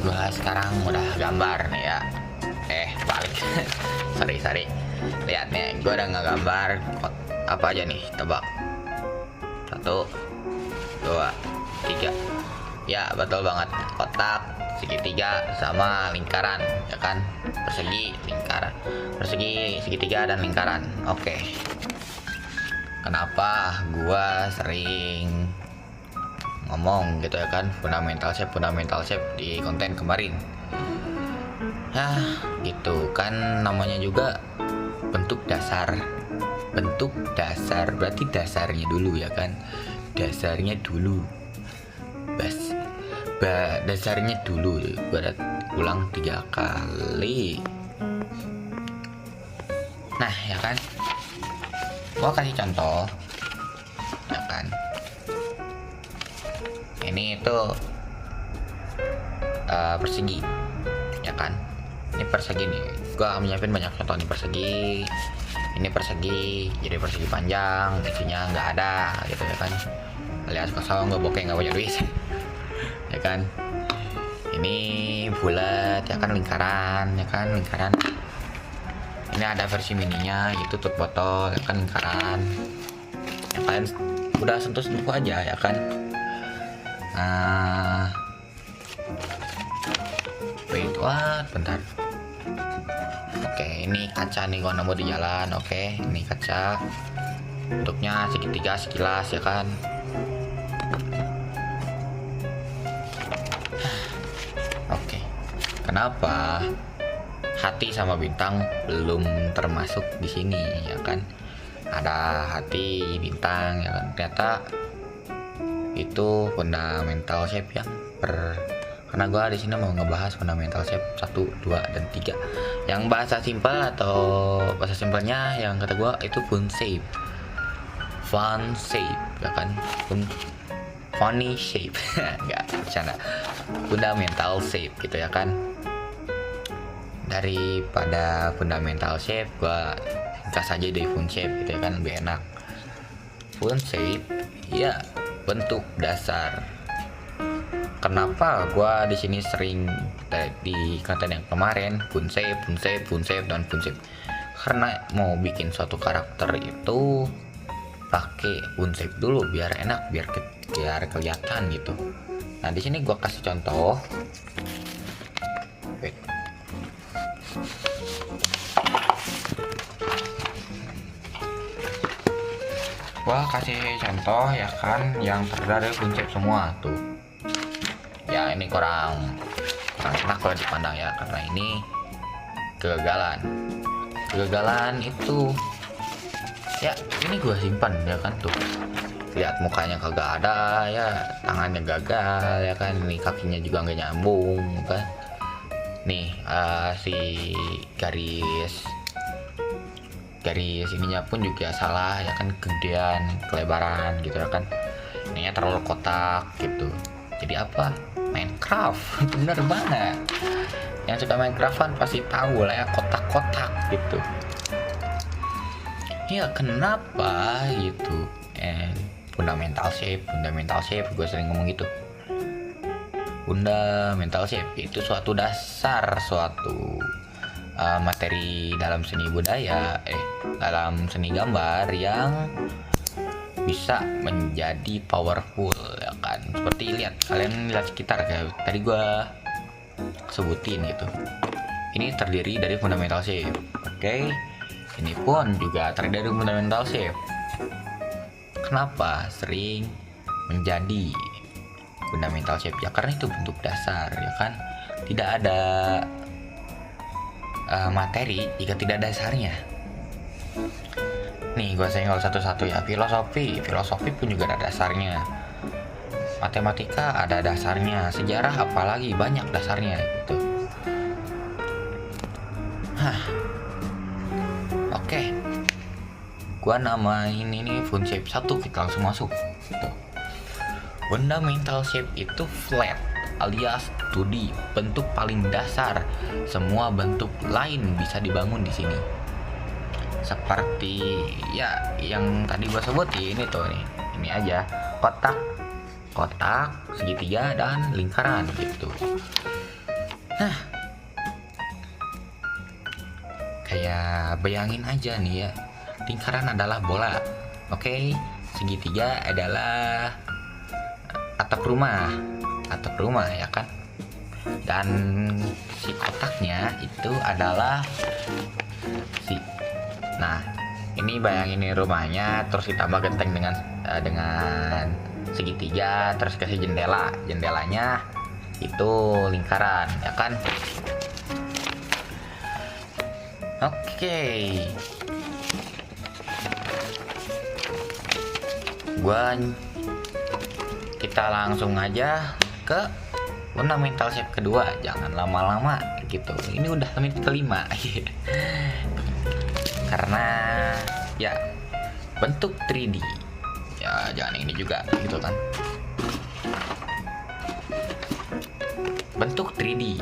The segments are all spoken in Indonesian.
Gua sekarang udah gambar nih ya. Balik. sorry. Lihat nih, gua udah ngegambar apa aja nih, tebak. 1, 2, 3. Ya, betul banget. Kotak, segitiga, sama lingkaran, ya kan? Persegi, lingkaran. Persegi, segitiga, dan lingkaran. Oke. Kenapa gua sering ngomong gitu ya kan, fundamental shape di konten kemarin. Gitu kan, namanya juga bentuk dasar berarti dasarnya dulu ya kan, dasarnya dulu dasarnya dulu. Berat ulang 3 kali. Nah ya kan, gua kasih contoh ya kan, ini itu persegi ya kan. Ini persegi nih, gua menyiapin banyak contoh nih. Ini persegi, jadi persegi panjang, isinya nggak ada gitu ya kan, alias kosong, gue bokeh nggak punya duit ya kan. Ini bulat ya kan, lingkaran ya kan, lingkaran. Ini ada versi mininya, itu tutup botol ya kan, lingkaran. Yang kalian udah sentuh aja ya kan. Bentar. Oke, ini kaca nih, gua nemu di jalan. Oke, ini kaca. Bentuknya segitiga, sekilas ya kan. Oke. Kenapa hati sama bintang belum termasuk di sini ya kan? Ada hati, bintang ya kan. Ternyata itu fundamental shape yang karena gue di sini mau ngebahas fundamental shape 1, 2, dan 3. Yang bahasa simpel atau bahasa simpelnya yang kata gue itu fun shape ya kan, funny shape nggak bercanda, fundamental shape gitu ya kan. Daripada fundamental shape gue ringkas aja dari fun shape gitu ya kan, lebih enak. Fun shape ya bentuk dasar. Kenapa gua di sini sering di konten yang kemarin fun shape, dan fun shape? Karena mau bikin suatu karakter itu pakai fun shape dulu biar enak, biar kelihatan gitu. Nah, di sini gua kasih contoh. Wait. Gua kasih contoh ya kan, yang terdiri dari fun shape semua tuh. Ya ini kurang enak kalau dipandang ya, karena ini kegagalan itu ya. Ini gue simpan ya kan, tuh lihat mukanya kagak ada ya, tangannya gagal ya kan, ini kakinya juga nggak nyambung kan. Nih si garis ininya pun juga salah ya kan, kegedean, kelebaran gitu ya kan. Ininya terlalu kotak gitu. Jadi apa? Minecraft. Bener banget. Yang suka Minecraft kan pasti tahu lah ya, kotak-kotak gitu. Ya kenapa gitu? Fundamental shape, gue sering ngomong gitu. Fundamental shape itu suatu dasar, suatu materi dalam seni budaya, dalam seni gambar yang bisa menjadi powerful ya kan. Seperti kalian lihat sekitar kayak tadi gua sebutin gitu. Ini terdiri dari fundamental shape. Oke. Ini pun juga terdiri dari fundamental shape. Kenapa sering menjadi fundamental shape? Ya karena itu bentuk dasar ya kan. Tidak ada materi jika tidak ada dasarnya. Nih gue senggol satu-satu ya. Filosofi pun juga ada dasarnya. Matematika ada dasarnya. Sejarah apalagi banyak dasarnya gitu. Oke. Gua namain ini fun shape 1, kita langsung masuk gitu. Fundamental shape itu flat alias 2D, bentuk paling dasar. Semua bentuk lain bisa dibangun di sini. Seperti ya yang tadi gua sebutin itu nih. Ini aja, kotak, segitiga, dan lingkaran gitu. Nah, kayak bayangin aja nih ya, lingkaran adalah bola. Oke, segitiga adalah atap rumah ya kan. Dan si kotaknya itu adalah nah, ini bayangin nih rumahnya, terus ditambah genteng dengan segitiga, terus kasih jendelanya itu lingkaran ya kan. Oke, kita langsung aja ke fundamental shape kedua, jangan lama-lama gitu. Ini udah menit kelima karena ya bentuk 3D ya, jangan ini juga gitu kan. Bentuk 3D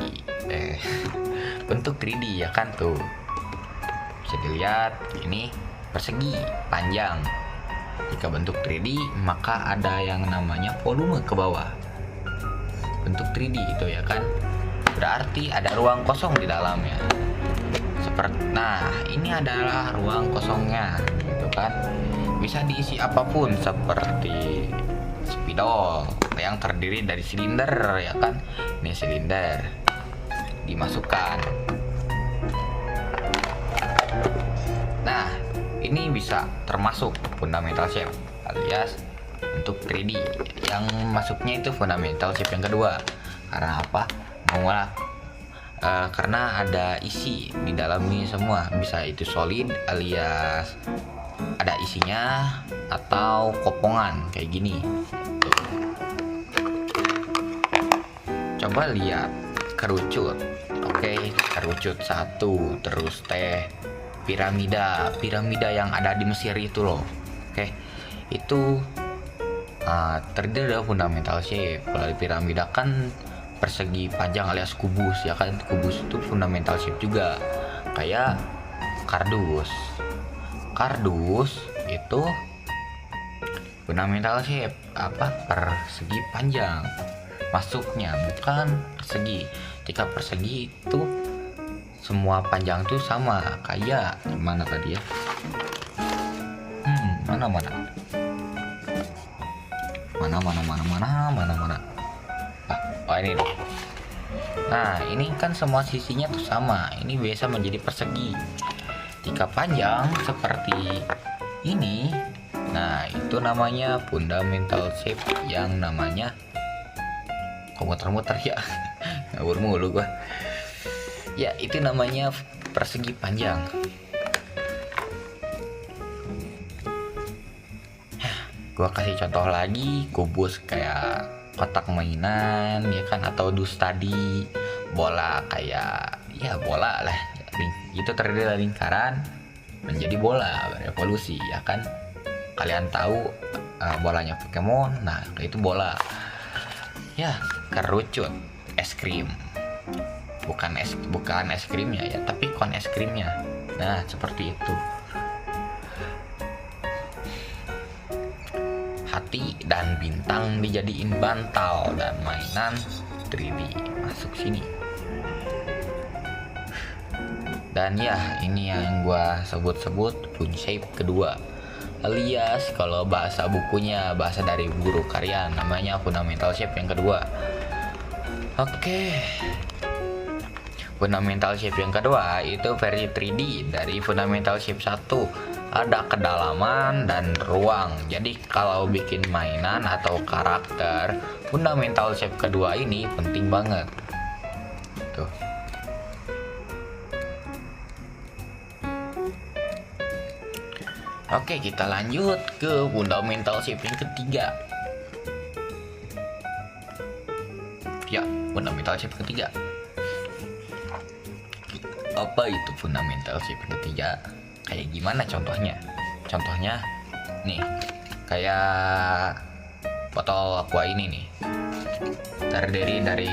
bentuk 3D ya kan, tuh bisa dilihat ini persegi panjang. Jika bentuk 3D maka ada yang namanya volume ke bawah. Bentuk 3D itu ya kan, berarti ada ruang kosong di dalamnya. Nah, ini adalah ruang kosongnya gitu kan. Bisa diisi apapun seperti spidol yang terdiri dari silinder ya kan. Ini silinder dimasukkan. Nah, ini bisa termasuk fundamental shape alias untuk 3D. Yang masuknya itu fundamental shape yang kedua. Karena apa? Karena ada isi di dalam ini semua. Bisa itu solid alias ada isinya, atau kopongan kayak gini. Coba lihat kerucut. Oke, kerucut satu, terus piramida yang ada di Mesir itu loh. Oke, itu terdiri dari fundamental shape. Kalau di piramida kan persegi panjang alias kubus ya kan. Kubus itu fundamental shape juga. Kayak kardus itu fundamental shape, persegi panjang masuknya, bukan persegi. Jika persegi itu semua panjang tuh sama, kayak gimana tadi ya? Mana? Oh ini nih. Nah, ini kan semua sisinya tuh sama. Ini biasa menjadi persegi. Jika panjang seperti ini, nah itu namanya fundamental shape yang namanya muter-muter ya. Ngawur mulu gua. Ya, itu namanya persegi panjang. Gua kasih contoh lagi, kubus kayak kotak mainan ya kan, atau dus tadi, bola kayak ya bola lah. Itu terdiri dari lingkaran menjadi bola, berevolusi ya kan. Kalian tahu bolanya Pokemon, nah itu bola. Ya, kerucut es krim. Bukan es krimnya ya, tapi kon es krimnya. Nah, seperti itu. Hati dan bintang dijadiin bantal dan mainan 3D masuk sini. Dan ya, ini yang gua sebut fun shape kedua, alias kalau bahasa bukunya, bahasa dari guru karya, namanya fundamental shape yang kedua. Oke. Fundamental shape yang kedua itu versi 3D dari fundamental shape 1. Ada kedalaman dan ruang. Jadi kalau bikin mainan atau karakter, fundamental shape kedua ini penting banget. Tuh. Oke, kita lanjut ke fundamental shape yang ketiga. Ya, fundamental shape ketiga. Apa itu fundamental shape yang ketiga? Kayak gimana contohnya? Contohnya nih, kayak botol aqua ini nih, terdiri dari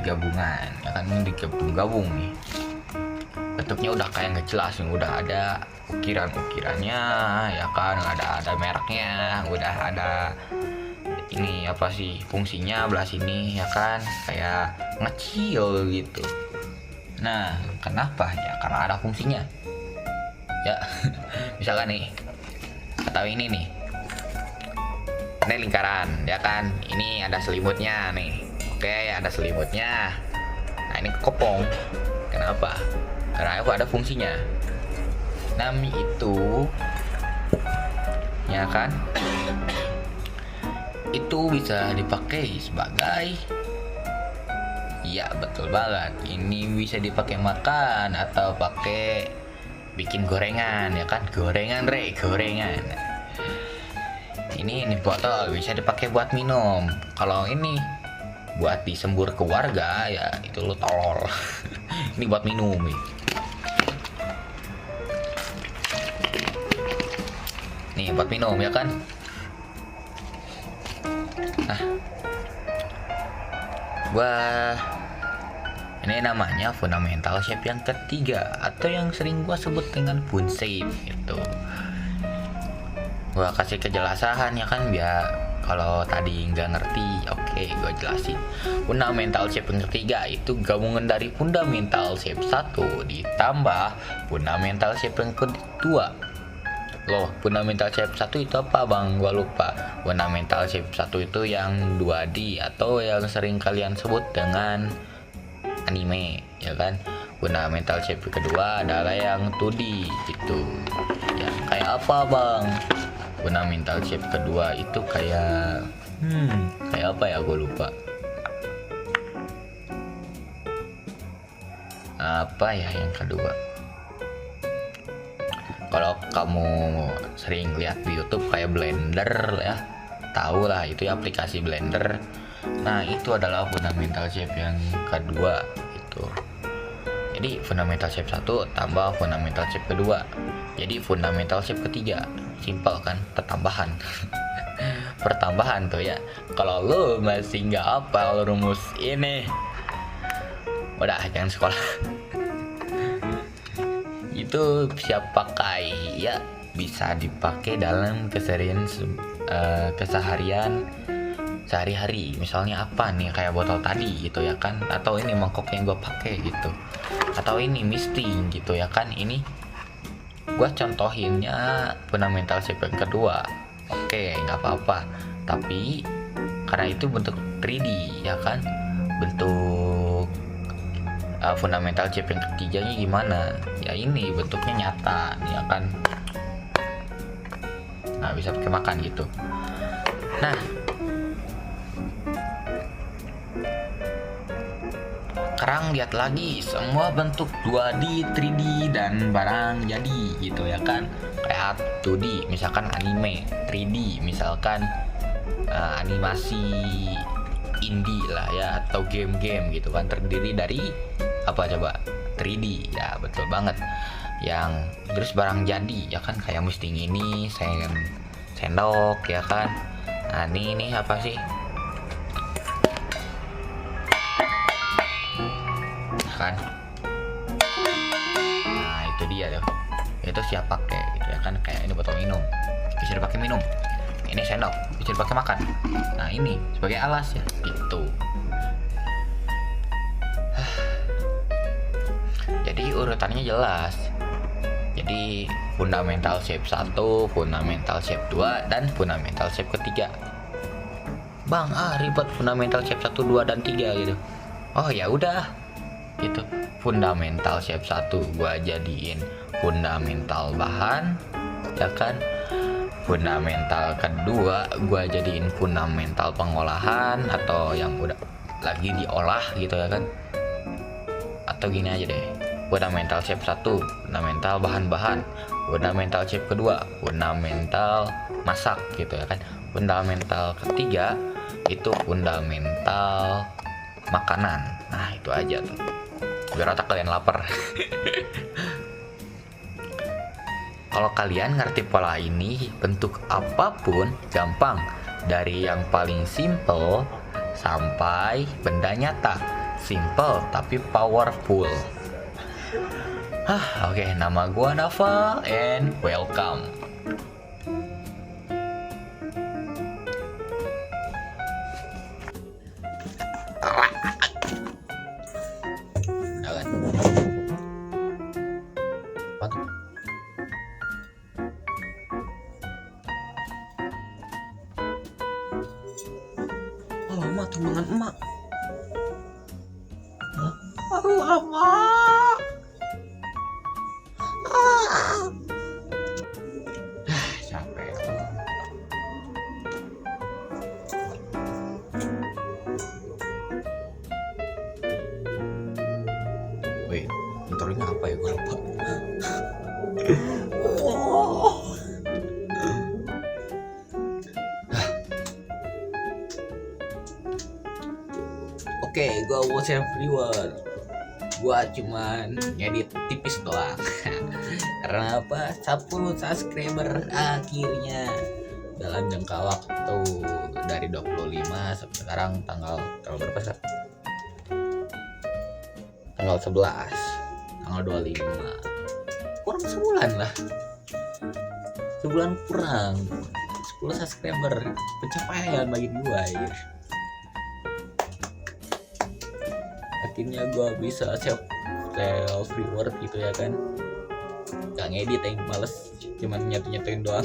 gabungan ya kan, digabung nih. Bentuknya udah kayak nggak jelas, udah ada ukirannya ya kan, ada mereknya, udah ada ini apa sih fungsinya belah sini ya kan, kayak ngecil gitu. Nah, kenapa ya? Karena ada fungsinya. Ya, misalkan nih, atau ini nih, ini lingkaran, ya kan? Ini ada selimutnya nih. Oke, ada selimutnya. Nah, ini kopong. Kenapa? Karena aku ada fungsinya. Nami itu, ya kan? Itu bisa dipakai sebagai, iya betul banget. Ini bisa dipakai makan atau pakai bikin gorengan, ya kan? Gorengan, gorengan. Ini botol bisa dipakai buat minum. Kalau ini buat disembur ke warga, ya itu lo tolol. Ini buat minum nih. Nih buat minum, ya kan? Nah, ini namanya fundamental shape yang ketiga, atau yang sering gua sebut dengan fun shape itu. Gua kasih kejelasan, ya kan, biar kalau tadi nggak ngerti, oke, gua jelasin. Fundamental shape yang ketiga itu gabungan dari fundamental shape 1 ditambah fundamental shape yang kedua. Loh, fundamental shape 1 itu apa bang? Gua lupa. Fundamental shape 1 itu yang 2D atau yang sering kalian sebut dengan anime, ya kan? Fundamental shape kedua adalah yang 2D gitu. Ya, kayak apa bang? Fundamental shape kedua itu kayak kayak apa ya? Gua lupa. Apa ya yang kedua? Kalau kamu sering lihat di YouTube kayak Blender, ya tahu lah itu ya, aplikasi Blender. Nah, itu adalah fundamental shape yang kedua itu. Jadi fundamental shape 1 tambah fundamental shape kedua, jadi fundamental shape ketiga. Simpel kan? Pertambahan. Pertambahan tuh ya. Kalau lo masih nggak hafal rumus ini, udah jangan sekolah. Itu siap pakai, ya bisa dipakai dalam keseharian sehari-hari. Misalnya apa nih, kayak botol tadi gitu, ya kan, atau ini mangkok yang gue pakai gitu, atau ini misting gitu, ya kan. Ini gue contohinnya fundamental shape yang kedua. Oke, nggak apa-apa, tapi karena itu bentuk 3D, ya kan, bentuk fundamental shape yang ketiganya gimana ya, ini bentuknya nyata, ya kan. Nah, bisa pakai makan gitu. Nah, sekarang lihat lagi semua bentuk 2D, 3D dan barang jadi gitu, ya kan. Kayak 2D misalkan anime, 3D misalkan animasi indie lah ya, atau game-game gitu kan, terdiri dari apa coba? 3D, ya betul banget. Yang terus barang jadi, ya kan, kayak misting ini, sendok, ya kan. Nah, ini apa sih? Kan? Nah, itu dia tuh. Itu siap pakai gitu, ya kan, kayak ini botol minum. Bisa dipakai minum. Ini sendok, bisa dipakai makan. Nah, ini sebagai alas ya, gitu. Jadi urutannya jelas. Jadi fundamental shape 1, fundamental shape 2, dan fundamental shape ketiga. Bang, ribet fundamental shape 1, 2, dan 3 gitu. Oh ya udah. Gitu. Fundamental shape 1 gua jadiin fundamental bahan, ya kan. Fundamental kedua gua jadiin fundamental pengolahan atau yang udah lagi diolah gitu, ya kan. Atau gini aja deh, fundamental shape 1 fundamental bahan-bahan, fundamental shape kedua fundamental masak gitu, ya kan. Fundamental ketiga itu fundamental makanan. Nah, itu aja tuh, biar otak kalian lapar. Kalau kalian ngerti pola ini, bentuk apapun gampang, dari yang paling simple sampai benda nyata. Simple tapi powerful. Oke, nama gua Naval and welcome. Jangan. mah tunangan emak. Aduh emak. Capek. Wait, intronya apa ya, gue lupa. Oke, gue was everywhere. Gue cuman ngedit tipis doang. Karena apa? 10 subscriber akhirnya dalam jangka waktu dari 25 sampai sekarang tanggal berapa sih? Tanggal 11, tanggal 25. Kurang sebulan lah. Sebulan kurang. 10 subscriber pencapaian bagi gue ya. Akhirnya gue bisa self reward gitu ya kan. Gak ngedit yang males, cuman nyatuin doang.